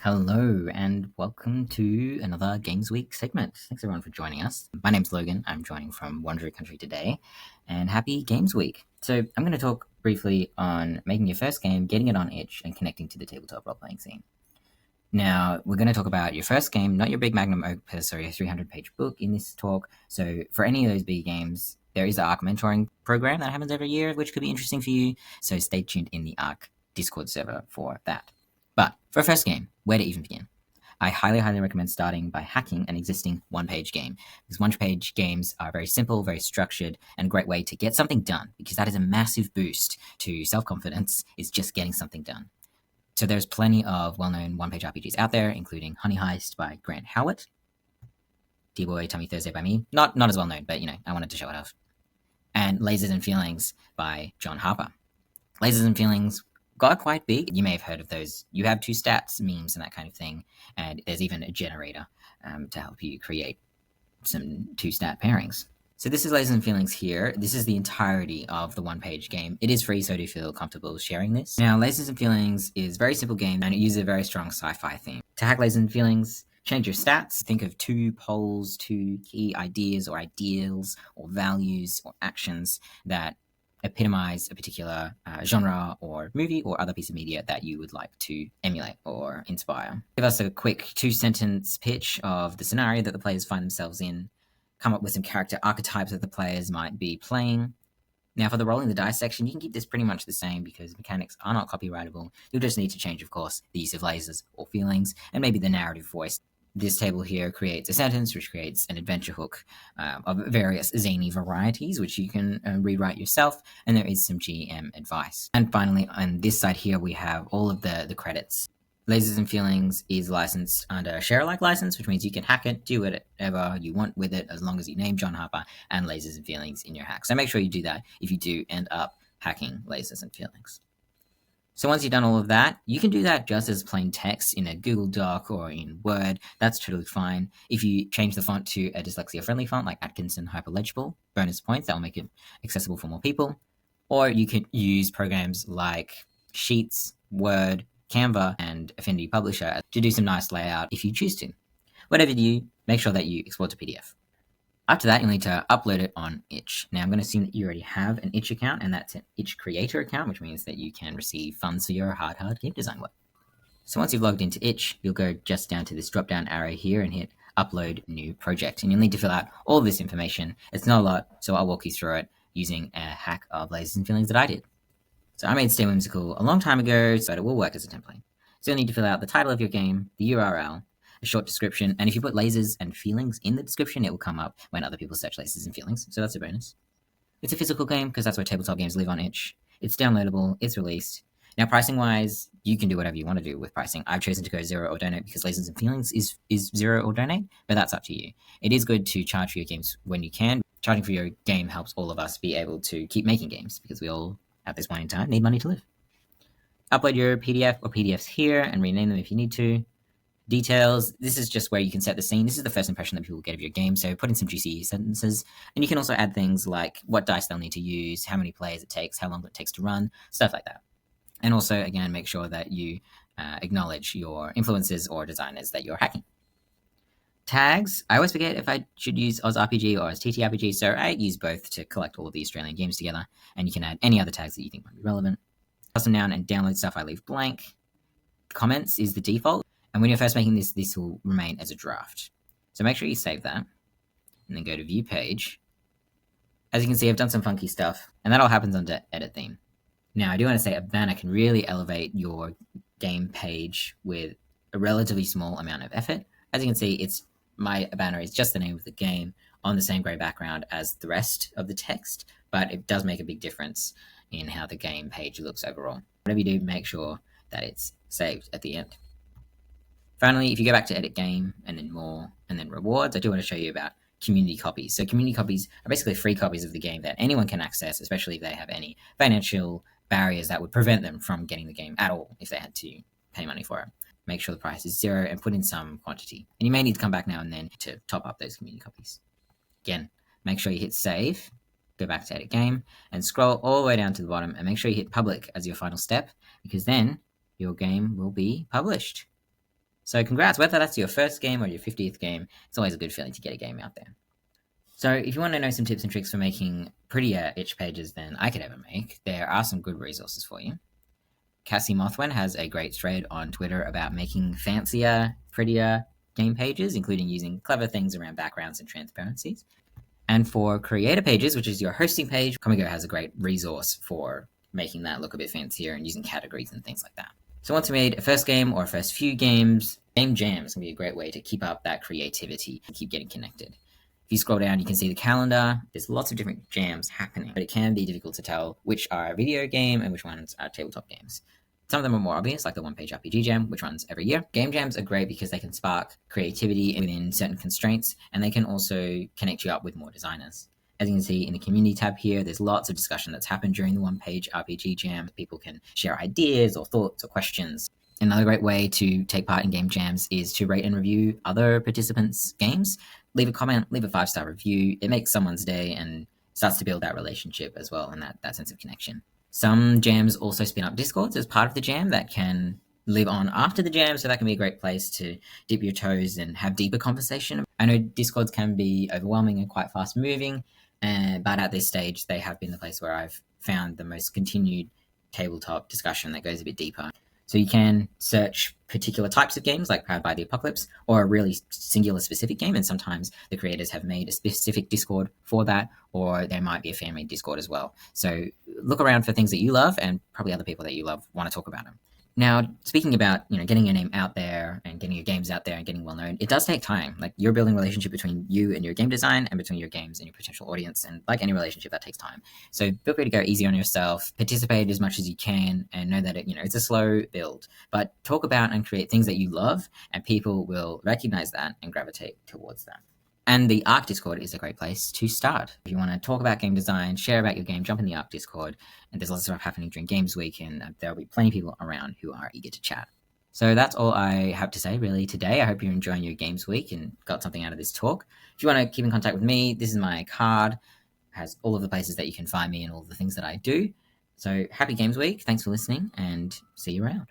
Hello and welcome to another Games Week segment. Thanks everyone for joining us. My name's Logan. I'm joining from Wandering Country today, and happy Games Week. So I'm going to talk briefly on making your first game, getting it on itch, and connecting to the tabletop role-playing scene. Now, we're going to talk about your first game, not your big magnum opus or your 300-page book in this talk. So for any of those big games, there is the ARC mentoring program that happens every year, which could be interesting for you. So stay tuned in the ARC Discord server for that. But for a first game, where to even begin? I highly recommend starting by hacking an existing one-page game. Because one-page games are very simple, very structured, and a great way to get something done, because that is a massive boost to self-confidence, is just getting something done. So there's plenty of well-known one-page RPGs out there, including Honey Heist by Grant Howitt, D-Boy Tummy Thursday by me. Not as well-known, but I wanted to show it off. And Lasers and Feelings by John Harper. Lasers and Feelings got quite big. You may have heard of those. You have two stats, memes, and that kind of thing. And there's even a generator to help you create some two-stat pairings. So this is Lasers and Feelings here. This is the entirety of the one-page game. It is free, so do you feel comfortable sharing this? Now, Lasers and Feelings is a very simple game, and it uses a very strong sci-fi theme. To hack Lasers and Feelings, change your stats. Think of two poles, two key ideas or ideals or values or actions that epitomize a particular genre or movie or other piece of media that you would like to emulate or inspire. Give us a quick 2-sentence pitch of the scenario that the players find themselves in. Come up with some character archetypes that the players might be playing. Now, for the rolling the dice section, you can keep this pretty much the same because mechanics are not copyrightable. You'll just need to change, of course, the use of lasers or feelings and maybe the narrative voice. This table here creates a sentence, which creates an adventure hook of various zany varieties, which you can rewrite yourself, and there is some GM advice. And finally, on this side here, we have all of the credits. Lasers and Feelings is licensed under a share-alike license, which means you can hack it, do whatever you want with it, as long as you name John Harper and Lasers and Feelings in your hack. So make sure you do that if you do end up hacking Lasers and Feelings. So once you've done all of that, you can do that just as plain text in a Google Doc or in Word. That's totally fine. If you change the font to a dyslexia-friendly font like Atkinson Hyperlegible, bonus points, that will make it accessible for more people. Or you could use programs like Sheets, Word, Canva, and Affinity Publisher to do some nice layout if you choose to. Whatever you do, make sure that you export to PDF. After that, you'll need to upload it on Itch. Now, I'm going to assume that you already have an Itch account, and that's an Itch Creator account, which means that you can receive funds for your hard game design work. So once you've logged into Itch, you'll go just down to this drop-down arrow here and hit Upload New Project. And you'll need to fill out all this information. It's not a lot, so I'll walk you through it using a hack of Lasers and Feelings that I did. So I made Stay Whimsical a long time ago, so it will work as a template. So you'll need to fill out the title of your game, the URL, a short description, and if you put Lasers and Feelings in the description, it will come up when other people search Lasers and Feelings, so that's a bonus. It's a physical game, because that's where tabletop games live on Itch. It's downloadable, it's released. Now, pricing-wise, you can do whatever you want to do with pricing. I've chosen to go zero or donate because Lasers and Feelings is zero or donate, but that's up to you. It is good to charge for your games when you can. Charging for your game helps all of us be able to keep making games, because we all, at this point in time, need money to live. Upload your PDF or PDFs here and rename them if you need to. Details, this is just where you can set the scene. This is the first impression that people get of your game, so put in some juicy sentences. And you can also add things like what dice they'll need to use, how many players it takes, how long it takes to run, stuff like that. And also, again, make sure that you acknowledge your influencers or designers that you're hacking. Tags, I always forget if I should use OzRPG or TTRPG, so I use both to collect all of the Australian games together, and you can add any other tags that you think might be relevant. Custom noun and download stuff I leave blank. Comments is the default. And when you're first making this, this will remain as a draft. So make sure you save that, and then go to View Page. As you can see, I've done some funky stuff, and that all happens under Edit Theme. Now, I do want to say a banner can really elevate your game page with a relatively small amount of effort. As you can see, my banner is just the name of the game on the same gray background as the rest of the text, but it does make a big difference in how the game page looks overall. Whatever you do, make sure that it's saved at the end. Finally, if you go back to Edit Game, and then More, and then Rewards, I do want to show you about community copies. So community copies are basically free copies of the game that anyone can access, especially if they have any financial barriers that would prevent them from getting the game at all if they had to pay money for it. Make sure the price is zero and put in some quantity. And you may need to come back now and then to top up those community copies. Again, make sure you hit Save, go back to Edit Game, and scroll all the way down to the bottom, and make sure you hit Public as your final step, because then your game will be published. So congrats, whether that's your first game or your 50th game, it's always a good feeling to get a game out there. So if you want to know some tips and tricks for making prettier itch pages than I could ever make, there are some good resources for you. Cassie Mothwen has a great thread on Twitter about making fancier, prettier game pages, including using clever things around backgrounds and transparencies. And for creator pages, which is your hosting page, Comigo has a great resource for making that look a bit fancier and using categories and things like that. So once you made a first game or a first few games, game jams can be a great way to keep up that creativity and keep getting connected. If you scroll down, you can see the calendar. There's lots of different jams happening, but it can be difficult to tell which are video game and which ones are tabletop games. Some of them are more obvious, like the One Page RPG Jam, which runs every year. Game jams are great because they can spark creativity within certain constraints, and they can also connect you up with more designers. As you can see in the community tab here, there's lots of discussion that's happened during the One Page RPG Jam. People can share ideas or thoughts or questions. Another great way to take part in game jams is to rate and review other participants' games. Leave a comment, leave a 5-star review. It makes someone's day and starts to build that relationship as well and that sense of connection. Some jams also spin up Discords as part of the jam that can live on after the jam, so that can be a great place to dip your toes and have deeper conversation. I know Discords can be overwhelming and quite fast moving, but at this stage, they have been the place where I've found the most continued tabletop discussion that goes a bit deeper. So you can search particular types of games like Powered by the Apocalypse or a really singular specific game, and sometimes the creators have made a specific Discord for that, or there might be a fan-made Discord as well. So look around for things that you love, and probably other people that you love want to talk about them. Now, speaking about getting your name out there and getting your games out there and getting well known, it does take time. Like, you're building a relationship between you and your game design and between your games and your potential audience, and like any relationship, that takes time. So feel free to go easy on yourself, participate as much as you can, and know that it's a slow build. But talk about and create things that you love, and people will recognize that and gravitate towards that. And the Arc Discord is a great place to start. If you want to talk about game design, share about your game, jump in the Arc Discord. And there's lots of stuff happening during Games Week, and there'll be plenty of people around who are eager to chat. So that's all I have to say really today. I hope you're enjoying your Games Week and got something out of this talk. If you want to keep in contact with me, this is my card. It has all of the places that you can find me and all of the things that I do. So happy Games Week. Thanks for listening, and see you around.